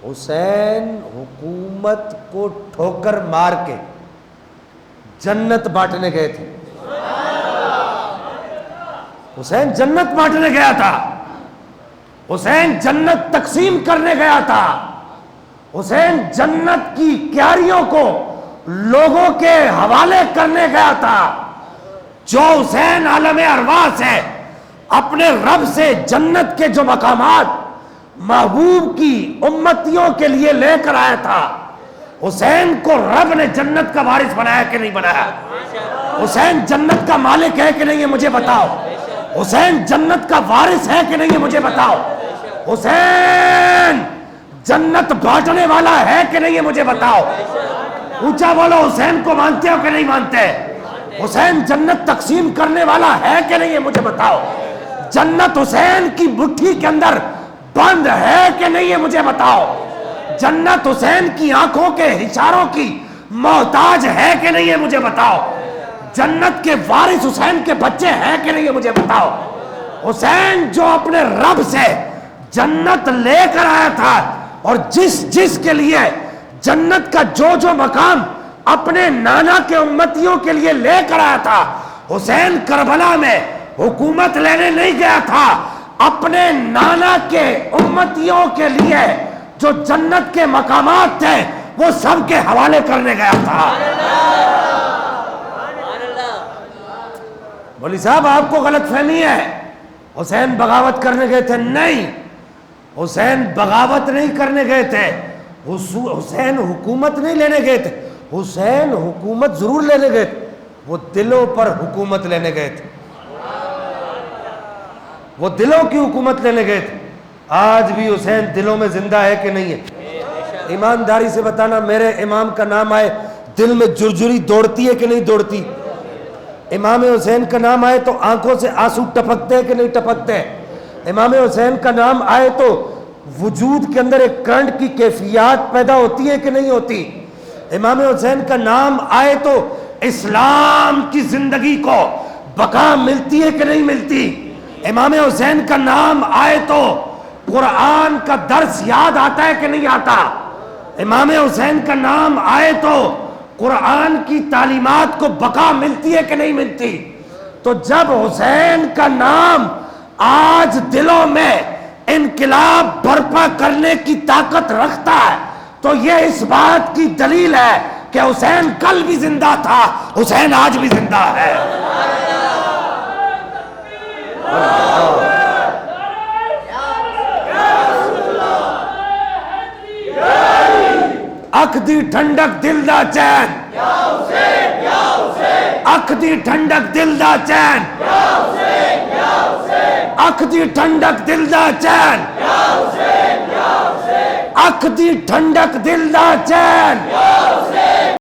حسین حکومت کو ٹھوکر مار کے جنت بانٹنے گئے تھے. حسین جنت بانٹنے گیا تھا. حسین جنت تقسیم کرنے گیا تھا. حسین جنت کی کیاریوں کو لوگوں کے حوالے کرنے گیا تھا. جو حسین عالم ارواح سے اپنے رب سے جنت کے جو مقامات محبوب کی امتیوں کے لیے لے کر آیا تھا, حسین کو رب نے جنت کا وارث بنایا کہ نہیں بنایا؟ حسین جنت کا مالک ہے کہ نہیں, یہ مجھے بتاؤ. حسین جنت کا وارث ہے کہ نہیں, یہ مجھے بتاؤ. حسین جنت بانٹنے والا ہے کہ نہیں, یہ مجھے بتاؤ. اونچا بولو, حسین کو مانتے ہو کہ نہیں مانتے؟ حسین جنت تقسیم کرنے والا ہے کہ نہیں, یہ مجھے بتاؤ. جنت حسین کی مٹھی کے اندر بند ہے کہ نہیں, یہ مجھے بتاؤ. جنت حسین کی آنکھوں کے اشاروں کی محتاج ہے کہ نہیں, یہ مجھے بتاؤ. جنت کے وارث حسین کے بچے ہیں کہ نہیں, یہ مجھے بتاؤ. حسین جو اپنے رب سے جنت لے کر آیا تھا اور جس کے لیے جنت کا جو مقام اپنے نانا کے امتیوں کے لیے لے کر آیا تھا, حسین کربلا میں حکومت لینے نہیں گیا تھا, اپنے نانا کے امتیوں کے لیے جو جنت کے مقامات تھے وہ سب کے حوالے کرنے گیا تھا. مولی صاحب آپ کو غلط فہمی ہے, حسین بغاوت کرنے گئے تھے. نہیں, حسین بغاوت نہیں کرنے گئے تھے. حسین حکومت نہیں لینے گئے تھے. حسین حکومت ضرور لینے گئے تھے, وہ دلوں پر حکومت لینے گئے تھے. وہ دلوں کی حکومت لینے گئے تھے. آج بھی حسین دلوں میں زندہ ہے کہ نہیں ہے؟ ایمانداری سے بتانا, میرے امام کا نام آئے دل میں جرجری دوڑتی ہے کہ نہیں دوڑتی؟ امام حسین کا نام آئے تو آنکھوں سے آنسو ٹپکتے ہیں کہ نہیں ٹپکتے؟ امام حسین کا نام آئے تو وجود کے اندر ایک کرنٹ کی کیفیات پیدا ہوتی ہے کہ نہیں ہوتی؟ امام حسین کا نام آئے تو اسلام کی زندگی کو بقا ملتی ہے کہ نہیں ملتی؟ امام حسین کا نام آئے تو قرآن کا درس یاد آتا ہے کہ نہیں آتا؟ امام حسین کا نام آئے تو قرآن کی تعلیمات کو بقا ملتی ہے کہ نہیں ملتی؟ تو جب حسین کا نام آج دلوں میں انقلاب برپا کرنے کی طاقت رکھتا ہے تو یہ اس بات کی دلیل ہے کہ حسین کل بھی زندہ تھا, حسین آج بھی زندہ ہے. اکھ دی ٹھنڈک دل دا چین, اکھ دی ٹھنڈک دل دا چین, اکھ دی ٹھنڈک دل دا چین, اکھ دی ٹھنڈک دل دا چین.